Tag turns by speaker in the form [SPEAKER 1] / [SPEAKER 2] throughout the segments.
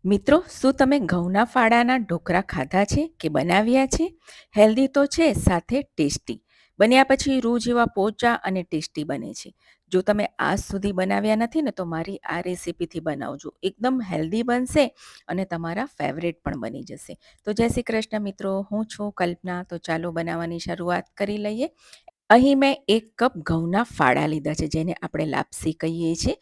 [SPEAKER 1] મિત્રો, શું તમે ઘઉંના ફાડાના ઢોકળા ખાધા છે કે બનાવ્યા છે? હેલ્ધી તો છે, સાથે ટેસ્ટી. બન્યા પછી રૂ જેવા પોચા અને ટેસ્ટી બને છે. જો તમે આજ સુધી બનાવ્યા નથી ને તો મારી આ રેસીપીથી બનાવજો. એકદમ હેલ્ધી બનશે અને તમારા ફેવરેટ પણ બની જશે. તો જય શ્રી કૃષ્ણ મિત્રો, હું છું કલ્પના. તો ચાલો બનાવવાની શરૂઆત કરી લઈએ. અહીં મેં 1 કપ ઘઉંના ફાડા લીધા છે, જેને આપણે લાપસી કહીએ છીએ.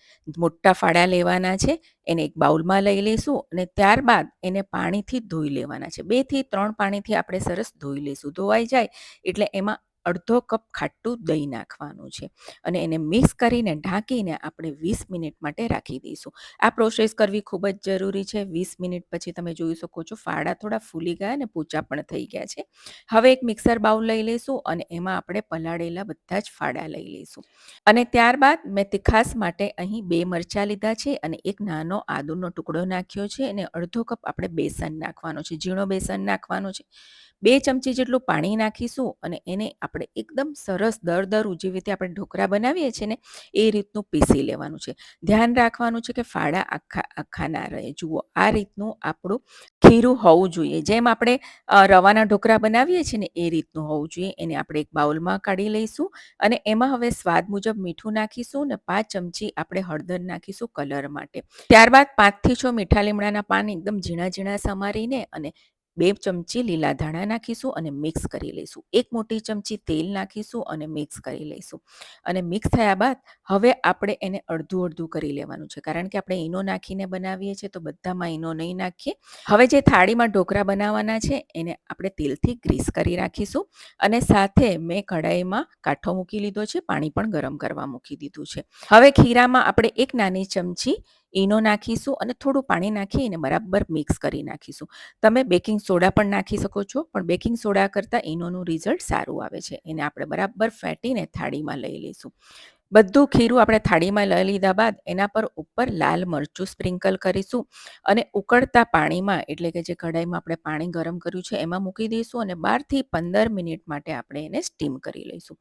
[SPEAKER 1] મોટા ફાડા લેવાના છે. એને એક બાઉલમાં લઈ લઈશું અને ત્યારબાદ એને પાણીથી ધોઈ લેવાના છે. 2 થી 3 પાણીથી આપણે સરસ ધોઈ લઈશું. ધોવાઈ જાય એટલે એમાં અડધો કપ ખાટું દહીં નાખવાનું છે અને એને મિક્સ કરીને ઢાંકીને આપણે 20 મિનિટ માટે રાખી દઈશું. આ પ્રોસેસ કરવી ખૂબ જ જરૂરી છે. 20 મિનિટ પછી તમે જોઈ શકો છો ફાડા થોડા ફૂલી ગયા અને પોચા પણ થઈ ગયા છે. હવે એક મિક્સર બાઉલ લઈ લઈશું અને એમાં આપણે પલાળેલા બધા જ ફાડા લઈ લઈશું. અને ત્યારબાદ મેં તીખાસ માટે અહીં 2 મરચાં લીધા છે અને એક નાનો આદુનો ટુકડો નાખ્યો છે અને અડધો કપ આપણે બેસન નાખવાનો છે. ઝીણો બેસન નાખવાનો છે. 2 ચમચી જેટલું પાણી નાખીશું અને એને આપણે એકદમ સરસ દરદરું, જેવી રીતે આપણે ઢોકળા બનાવીએ છીએ ને એ રીતનું પીસી લેવાનું છે. ધ્યાન રાખવાનું છે કે ફાડા આખા ના રહે. જુઓ, આ રીતનું આપણું ખીરું હોવું જોઈએ. જેમ આપણે રવાના ઢોકળા બનાવીએ છીએ ને એ રીતનું હોવું જોઈએ. એને આપણે એક બાઉલમાં કાઢી લઈશું અને એમાં હવે સ્વાદ મુજબ મીઠું નાખીશું ને 5 ચમચી આપણે હળદર નાખીશું કલર માટે. ત્યારબાદ 5 થી 6 મીઠા લીમડાના પાન એકદમ ઝીણા ઝીણા સમારીને અને 2 ચમચી લીલા ધાણા નાખીશું અને મિક્સ કરી લઈશું. 1 મોટી ચમચી તેલ નાખીશું અને મિક્સ કરી લઈશું. અને મિક્સ થયા બાદ હવે આપણે એને અડધું અડધું કરી લેવાનું છે, કારણ કે આપણે ઈનો નાખીને બનાવીએ છીએ તો બધામાં ઈનો નહીં નાખીએ. હવે જે થાળીમાં ઢોકળા બનાવવાના છે એને આપણે તેલથી ગ્રીસ કરી રાખીશું અને સાથે મેં કઢાઈમાં કાઠો મૂકી લીધો છે. પાણી પણ ગરમ કરવા મૂકી દીધું છે. હવે ખીરામાં આપણે 1 નાની ચમચી ઈનો નાખીશું અને થોડું પાણી નાખીને બરાબર મિક્સ કરી નાખીશું. તમે બેકિંગ સોડા પણ નાખી શકો છો, પણ બેકિંગ સોડા કરતાં ઈનોનું રિઝલ્ટ સારું આવે છે. એને આપણે બરાબર ફેટીને થાળીમાં લઈ લઈશું. બધું ખીરું આપણે થાળીમાં લઈ લીધા બાદ એના પર ઉપર લાલ મરચું સ્પ્રિંકલ કરીશું અને ઉકળતા પાણીમાં, એટલે કે જે કઢાઈમાં આપણે પાણી ગરમ કર્યું છે એમાં મૂકી દઈશું અને 12 થી 15 મિનિટ માટે આપણે એને સ્ટીમ કરી લઈશું.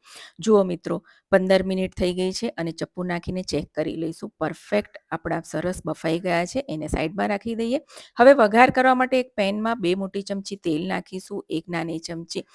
[SPEAKER 1] જુઓ મિત્રો, 15 મિનિટ થઈ ગઈ છે અને ચપ્પુ નાખીને ચેક કરી લઈશું. પરફેક્ટ આપણા સરસ બફાઈ ગયા છે. એને સાઈડમાં રાખી દઈએ. હવે વઘાર કરવા માટે એક પેનમાં 2 મોટી ચમચી તેલ નાખીશું, 1 નાની ચમચી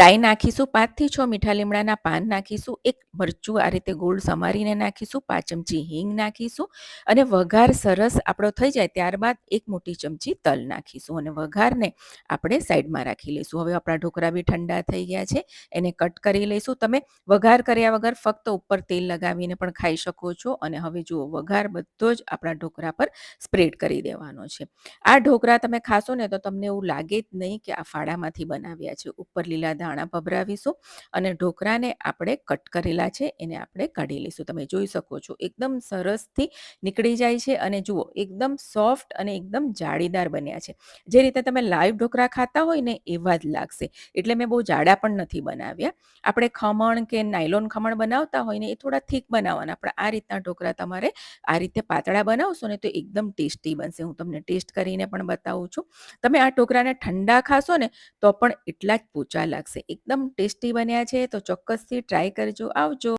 [SPEAKER 1] રાઈ નાખીશું, 5 થી 6 મીઠા લીમડાના પાન નાખીશું, 1 મરચું આ રીતે ગોળ સમારીને નાખીશું, 5 ચમચી હિંગ નાખીશું અને વઘાર સરસ આપણો થઈ જાય ત્યારબાદ 1 મોટી ચમચી તલ નાખીશું અને વઘારને આપણે સાઈડમાં રાખી લઈશું. હવે આપણા ઢોકળા બી ઠંડા થઈ ગયા છે. એને કટ કરી લઈશું. તમે વઘાર કર્યા વગર ફક્ત ઉપર તેલ લગાવીને પણ ખાઈ શકો છો. અને હવે જુઓ, વઘાર બધો જ આપણા ઢોકળા પર સ્પ્રેડ કરી દેવાનો છે. આ ઢોકળા તમે ખાશો ને તો તમને એવું લાગે જ નહીં કે આ ફાડામાંથી બનાવ્યા છે. ઉપર લીલા ધાણા ભભરાવીશું અને ઢોકળાને આપણે કટ કરેલા છે એને આપણે કાઢી લઈશું. તમે જોઈ શકો છો એકદમ સરસથી નીકળી જાય છે અને જુઓ, એકદમ સોફ્ટ અને એકદમ જાળીદાર બન્યા છે. જે રીતે તમે લાઈવ ઢોકળા ખાતા હોય ને એવા જ લાગશે. એટલે મેં બહુ જાડા પણ નથી બનાવ્યા. આપણે ખમણ કે નાયલોન ખમણ બનાવતા હોય ને એ થોડા થીક બનાવવાના. પણ આ રીતના ઢોકળા તમારે આ રીતે પાતળા બનાવશો ને તો એકદમ ટેસ્ટી બનશે. હું તમને ટેસ્ટ કરીને પણ બતાવું છું. તમે આ ઢોકળાને ઠંડા ખાશો ને તો પણ એટલા જ પોચા લાગશે. એકદમ ટેસ્ટી બન્યા છે. તો ચોક્કસથી ટ્રાય કરજો. આવજો.